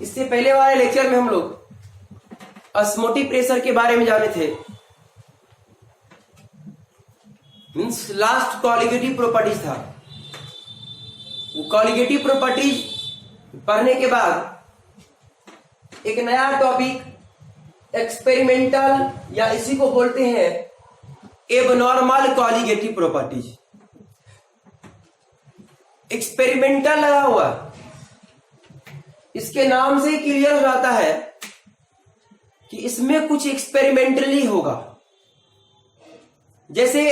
इससे पहले वाले लेक्चर में हम लोग ऑस्मोटिक प्रेशर के बारे में जाने थे। मीन्स लास्ट कॉलिगेटिव प्रॉपर्टीज था। वो कॉलिगेटिव प्रॉपर्टीज पढ़ने के बाद एक नया टॉपिक एक्सपेरिमेंटल या इसी को बोलते हैं एबनॉर्मल कॉलिगेटिव प्रॉपर्टीज। एक्सपेरिमेंटल लगा हुआ, इसके नाम से क्लियर हो जाता है कि इसमें कुछ एक्सपेरिमेंटली होगा। जैसे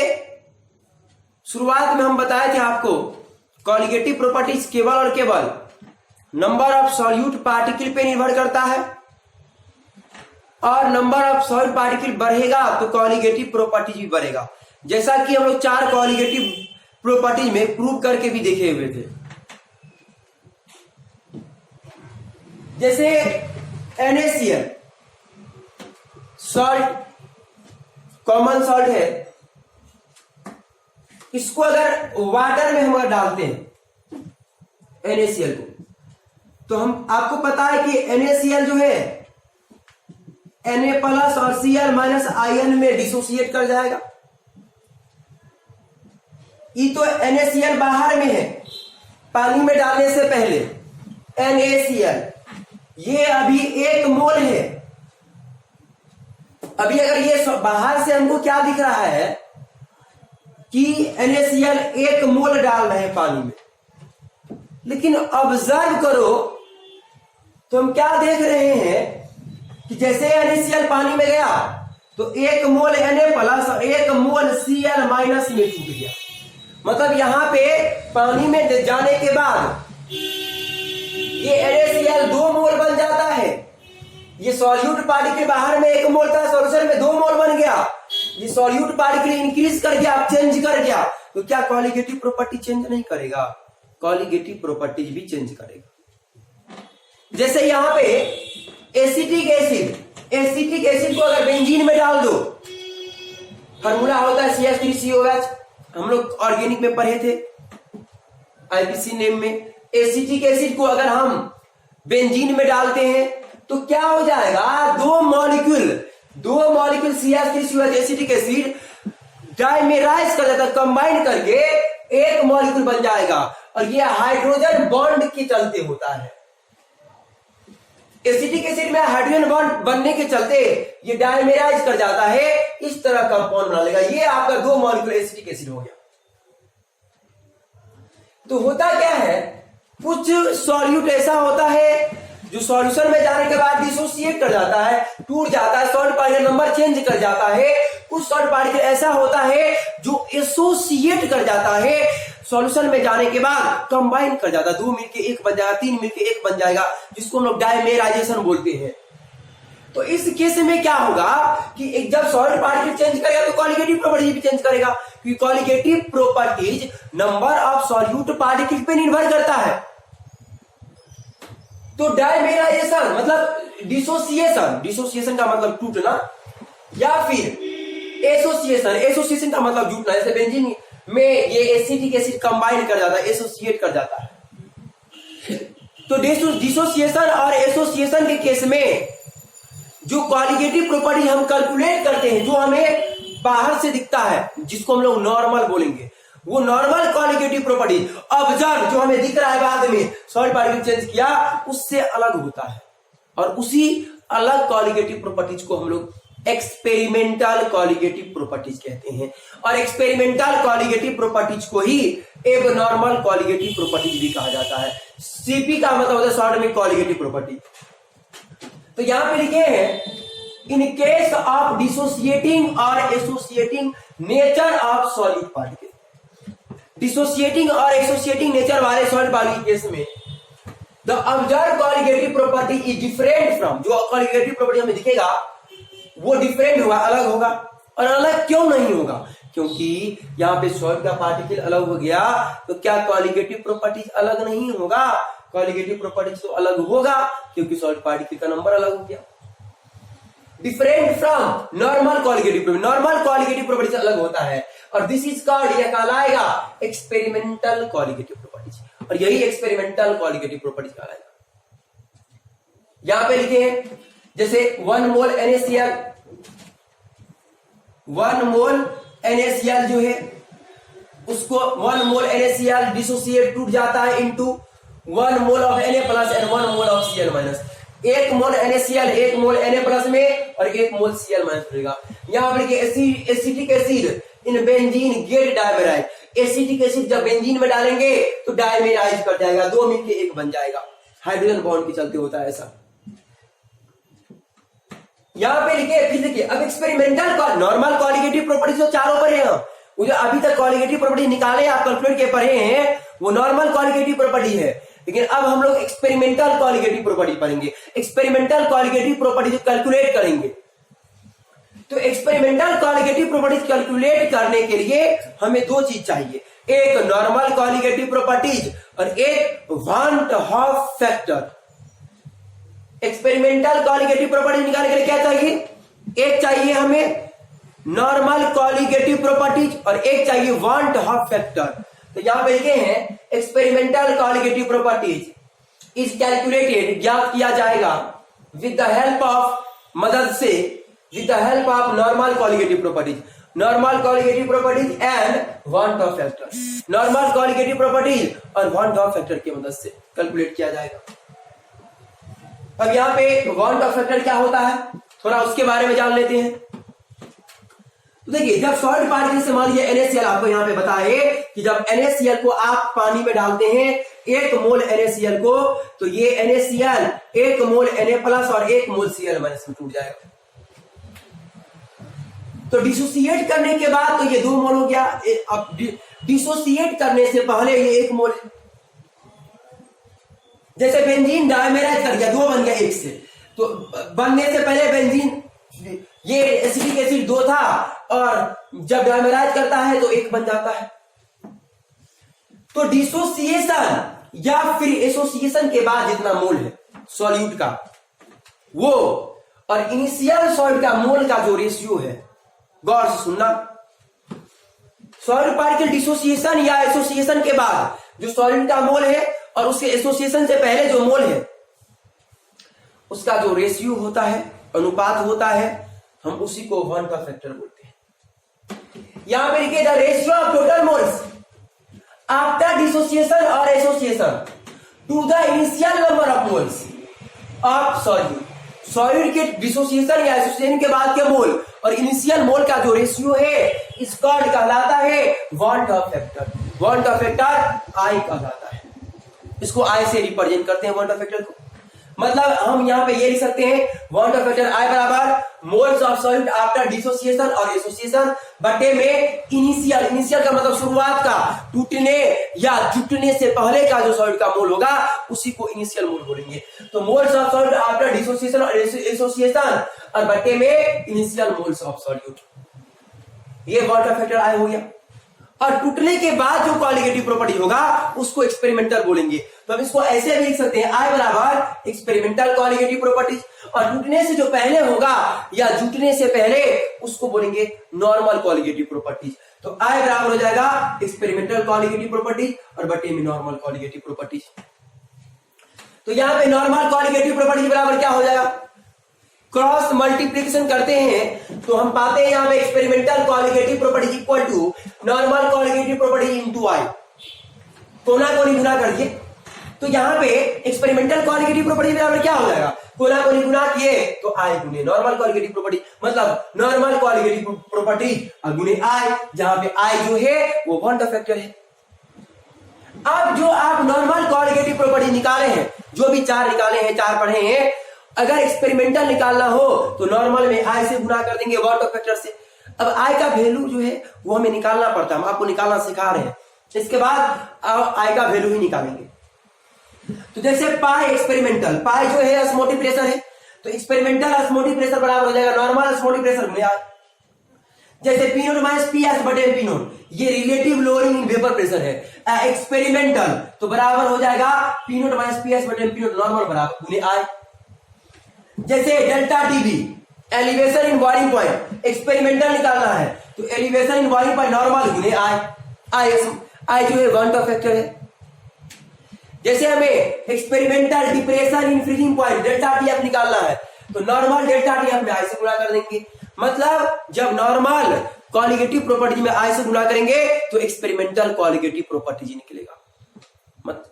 शुरुआत में हम बताए थे आपको, कॉलिगेटिव प्रॉपर्टीज केवल और केवल नंबर ऑफ सॉल्यूट पार्टिकल पे निर्भर करता है, और नंबर ऑफ सॉल्यूट पार्टिकल बढ़ेगा तो कॉलिगेटिव प्रॉपर्टीज भी बढ़ेगा। जैसा कि हम लोग 4 कॉलिगेटिव प्रॉपर्टीज में प्रूव करके भी देखे हुए थे। जैसे NaCl सॉल्ट, कॉमन सॉल्ट है, इसको अगर वाटर में हम डालते हैं NaCl को, तो हम आपको पता है कि NaCl जो है Na प्लस और Cl माइनस आयन में डिसोसिएट कर जाएगा। ये तो NaCl बाहर में है, पानी में डालने से पहले NaCl ये अभी 1 मोल है। अभी अगर ये बाहर से हमको क्या दिख रहा है कि NaCl 1 मोल डाल रहे हैं पानी में, लेकिन ऑब्जर्व करो तो हम क्या देख रहे हैं कि जैसे NaCl पानी में गया तो 1 मोल Na प्लस और 1 मोल Cl माइनस में टूट गया। मतलब यहां पे पानी में जाने के बाद ये NaCl 2 मोल बन जाता है। ये सॉल्यूट पार्टिकल बाहर में 1 मोल था, सॉल्यूशन में 2 मोल बन गया। ये सॉल्यूट पार्टिकल इंक्रीज कर गया, चेंज कर गया, तो क्या कॉलिगेटिव प्रॉपर्टी चेंज नहीं करेगा? कॉलिगेटिव प्रॉपर्टीज भी चेंज करेगा। जैसे यहां पे एसिटिक एसिड को अगर बेंजीन में डाल दो, फार्मूला होता है CH3COH, हम लोग ऑर्गेनिक में पढ़े थे IPC नेम में। एसिटिक एसिड को अगर हम बेंजीन में डालते हैं तो क्या हो जाएगा? 2 मॉलिक्यूल CH3COH एसिटिक एसिड डाइमेराइज कर जाता है, कंबाइन करके 1 मॉलिक्यूल बन जाएगा। और ये हाइड्रोजन बॉन्ड के चलते होता है। एसिटिक एसिड में हाइड्रोजन बॉन्ड बनने के चलते ये डाइमेराइज कर जाता है, इस तरह कंपाउंड बना लेगा। ये आपका 2 मॉलिक्यूल एसिटिक एसिड हो गया। तो होता क्या है, कुछ सॉल्यूट ऐसा होता है जो सॉल्यूशन में जाने के बाद डिसोसिएट कर जाता है, टूट जाता है, सॉल्ट पार्टिकल नंबर चेंज कर जाता है। कुछ सॉल्ट पार्टिकल ऐसा होता है जो एसोसिएट कर जाता है, सॉल्यूशन में जाने के बाद कंबाइन कर जाता है, 2 मिलके 1 बन जाएगा, 3 मिलके 1 बन जाएगा, जिसको हम लोग डाइमेराइजेशन बोलते हैं। तो इस केस में क्या होगा कि एक जब सॉल्ट पार्टिकल चेंज करेगा तो कॉलिगेटिव प्रॉपर्टीज भी चेंज करेगा, क्योंकि colligative properties number of solute particle पे निर्भर करता है। तो डाइमेराइजेशन मतलब डिसोसिएशन का मतलब टूटना, या फिर एसोसिएशन का मतलब जुटना। जैसे बेंजीन में ये एसिटिक एसिड कंबाइन कर जाता है, एसोसिएट कर जाता है। तो डिसोसिएशन और एसोसिएशन के केस में जो कॉलिगेटिव प्रॉपर्टी हम कैलकुलेट करते हैं, जो हमें बाहर से दिखता है, जिसको हम लोग नॉर्मल बोलेंगे, वो नॉर्मल कॉलिगेटिव प्रॉपर्टी ऑब्जर्व जो हमें दिख रहा है बाद में सॉल्ट पार्टिकल चेंज किया, उससे अलग होता है। और उसी अलग कॉलिगेटिव प्रॉपर्टीज को हम लोग एक्सपेरिमेंटल कॉलिगेटिव प्रॉपर्टीज कहते हैं। और एक्सपेरिमेंटल कॉलिगेटिव प्रॉपर्टीज को ही एबनॉर्मल कॉलिगेटिव प्रॉपर्टीज भी कहा जाता है। CP का मतलब होता है शॉर्ट में कॉलिगेटिव प्रॉपर्टी। तो यहां पे लिखे हैं, इन केस ऑफ डिसोसिएटिंग और associating nature of solute particle. Dissociating और एसोसिएटिंग नेचर वाले सॉल्यूट पार्टिकल केस में the observed colligative property is different from, जो कॉलिगेटिव प्रॉपर्टी हमें दिखेगा वो डिफरेंट होगा, अलग होगा। और अलग क्यों नहीं होगा? क्योंकि यहाँ पे सॉल्ट का पार्टिकल अलग हो गया, तो क्या कॉलिगेटिव प्रॉपर्टीज अलग नहीं होगा? कॉलिगेटिव प्रॉपर्टीज तो अलग होगा, क्योंकि सॉल्ट पार्टिकल का नंबर अलग हो गया। Different from normal colligative properties अलग होता है, और दिस इज कॉल्ड, यह कहलाएगा एक्सपेरिमेंटल कॉलिगेटिव प्रॉपर्टीज। और यही एक्सपेरिमेंटल कॉलिगेटिव प्रॉपर्टीज कहलाएगा। यहां पे लिखे हैं जैसे 1 मोल NaCl, 1 मोल NaCl जो है उसको 1 मोल NaCl डिसोसिएट टूट जाता है into 1 mole of Na plus and 1 mole of Cl minus. 1 mole NaCl 1 mole Na plus में और 1 मोल Cl माइनस मिलेगा। यहां पर acetic acid in benzene get dimerise, acetic acid जब बेंजीन में डालेंगे तो डाइमेराइज कर जाएगा, 2 मिलके 1 बन जाएगा, हाइड्रोजन बॉन्ड के चलते होता है ऐसा। यहां पे लिखे फिर देखिए अब एक्सपेरिमेंटल नॉर्मल क्वालिटेटिव प्रॉपर्टीज तो चारों पर है, वो जो अभी तक क्वालिटेटिव प्रॉपर्टी निकाले आप कैलकुलेट के पढ़े हैं वो नॉर्मल क्वालिटेटिव प्रॉपर्टी है, लेकिन अब हम लोग एक्सपेरिमेंटल क्वालिटेटिव प्रॉपर्टी पढ़ेंगे। एक्सपेरिमेंटल क्वालिटेटिव प्रॉपर्टी जो कैलकुलेट करेंगे, तो एक्सपेरिमेंटल क्वालिटेटिव प्रॉपर्टीज कैलकुलेट करने के लिए हमें 2 चीज चाहिए, एक नॉर्मल क्वालिटेटिव प्रॉपर्टीज और एक वान ट Hoff factor. Experimental qualitative property निकालने के लिए क्या चाहिए, एक चाहिए हमें नॉर्मल क्वालिटेटिव प्रॉपर्टीज और एक चाहिए वान ट हाफ फैक्टर। तो यहां पे लिखे हैं experimental qualitative properties is calculated, ज्ञात किया जाएगा विद द हेल्प ऑफ, मदद से, with the help of normal qualitative properties, normal qualitative properties and van't Hoff factor. Normal qualitative properties और वान ट हाफ फैक्टर की मदद से calculate किया जाएगा। अब यहां पे वान ट हाफ फैक्टर क्या होता है थोड़ा उसके बारे में जान लेते हैं। तो देखिए जब सॉलिड पार्टिकल से मान लीजिए NaCl, आपको यहां पे बताए कि जब NaCl को आप पानी में डालते हैं 1 मोल NaCl को, तो ये NaCl 1 मोल Na प्लस और 1 मोल Cl माइनस में टूट जाएगा। तो डिसोसिएट करने के बाद तो ये 2 मोल हो गया, अब डिसोसिएट करने से पहले ये 1 मोल है। जैसे बेंजीन डाइमेराइज कर गया, 2 बन गया 1 से, तो बनने से पहले बेंजीन ये एसिटिक एसिड 2 था और जब डाइमेराइज करता है तो 1 बन जाता है। तो डिसोसिएशन या फिर एसोसिएशन के बाद जितना मोल है सॉल्यूट का वो और इनिशियल सॉल्यूट का मोल का जो रेशियो है, गौर से सुनना, सॉलिड पार्टिकल डिसोसिएशन या एसोसिएशन के बाद जो सॉलिड का मोल है और उसके एसोसिएशन से पहले जो मोल है उसका जो रेशियो होता है, अनुपात होता है, हम उसी को वान का फैक्टर बोलते हैं। यहां पे लिखिए the ratio of total moles after dissociation और association to the initial number of moles of solute. Solute के डिसोसिएशन या एसोसिएशन के बाद के मोल और इनिशियल मोल का जो रेशियो है इस कॉल्ड कहलाता है वान का फैक्टर। वान का फैक्टर आई कहलाता है, इसको आई से रिप्रेजेंट करते हैं वान का फैक्टर को। मतलब हम यहां पे ये लिख सकते हैं वान का फैक्टर आई बराबर moles of solute after dissociation और एसोसिएशन बटे में इनिशियल, इनिशियल का मतलब शुरुआत का, टूटने या जुटने से पहले का जो सॉल्यूट का मोल होगा उसी को इनिशियल मोल बोलेंगे। तो moles of solute after dissociation और एसोसिएशन और बटे में इनिशियल मोल्स ऑफ सॉल्यूट, ये वान का फैक्टर आई हो गया। और टूटने के बाद जो क्वालिटेटिव प्रॉपर्टी होगा उसको एक्सपेरिमेंटल बोलेंगे। तो हम इसको ऐसे भी लिख सकते हैं आई बराबर एक्सपेरिमेंटल क्वालिटेटिव प्रॉपर्टीज, और टूटने से जो पहले होगा या जुटने से पहले उसको बोलेंगे नॉर्मल क्वालिटेटिव प्रॉपर्टीज। तो आई बराबर हो जाएगा एक्सपेरिमेंटल क्वालिटेटिव प्रॉपर्टीज और बटे में नॉर्मल क्वालिटेटिव प्रॉपर्टीज। तो यहां पे नॉर्मल क्वालिटेटिव प्रॉपर्टीज बराबर क्या हो जाएगा, क्रॉस मल्टीप्लिकेशन करते हैं तो हम पाते हैं यहां पे experimental qualitative properties equal to normal qualitative properties into I, कोना कोनी गुना कर दिए। तो यहां पे एक्सपेरिमेंटल क्वालिटेटिव प्रॉपर्टी बराबर क्या हो जाएगा, कोना कोनी गुना किए तो आई गुने नॉर्मल क्वालिटेटिव प्रॉपर्टी, मतलब नॉर्मल क्वालिटेटिव प्रॉपर्टी गुने आई, जहां पे आई जो है वो वान का फैक्टर है। अब जो आप नॉर्मल क्वालिटेटिव प्रॉपर्टी निकाले हैं, जो भी 4 निकाले हैं, 4 पढ़े हैं, अगर एक्सपेरिमेंटल निकालना हो तो नॉर्मल में आई से गुना कर देंगे वान का फैक्टर से। अब आई का वैल्यू जो है वो हमें निकालना पड़ता है, हम आपको निकालना सिखा रहे हैं, इसके बाद आई का वैल्यू ही निकालेंगे। तो जैसे पाई एक्सपेरिमेंटल, पाई जो है ऑस्मोटिक प्रेशर है, तो एक्सपेरिमेंटल ऑस्मोटिक प्रेशर बराबर हो जाएगा नॉर्मल ऑस्मोटिक प्रेशर गुणे आई। जैसे P note minus P S बटे पी नोट, ये relative lowering in vapour pressure है। एक्सपेरिमेंटल तो बराबर हो जाएगा P note minus P S बटे पी नोट नॉर्मल बराबर गुणे आई। जैसे delta TB elevation in boiling point, experimental निकालना है तो elevation in boiling point normal गुने आई, आई जो है वान का फैक्टर है। जैसे हमें experimental depression in freezing point delta TF निकालना है, तो नॉर्मल डेल्टा टीएफ में आई से गुणा कर देंगे। मतलब जब नॉर्मल कॉलिगेटिव प्रॉपर्टी में आई से गुणा करेंगे तो एक्सपेरिमेंटल कॉलिगेटिव प्रॉपर्टी निकलेगा।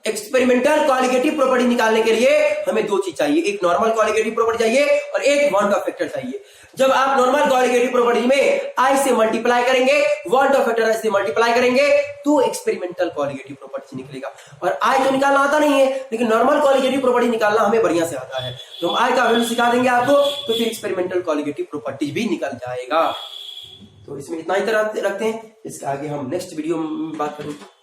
एक्सपेरिमेंटल कॉलिगेटिव प्रॉपर्टी निकालने के लिए हमें दो चीज चाहिए, एक नॉर्मल कॉलिगेटिव प्रॉपर्टी चाहिए और एक वांट ऑफ फैक्टर चाहिए। जब आप नॉर्मल कॉलिगेटिव प्रॉपर्टी में आई से मल्टीप्लाई करेंगे, वांट ऑफ फैक्टर से मल्टीप्लाई करेंगे तो एक्सपेरिमेंटल कॉलिगेटिव प्रॉपर्टी निकलेगा। और आई तो निकालना आता नहीं है, लेकिन नॉर्मल कॉलिगेटिव प्रॉपर्टी निकालना हमें बढ़िया से आता है, तो हम आई का वैल्यू सिखा देंगे आपको, तो फिर एक्सपेरिमेंटल कॉलिगेटिव प्रॉपर्टी भी निकल जाएगा। तो इसमें इतना ही तरह रखते हैं, इसके आगे हम नेक्स्ट वीडियो में बात करेंगे।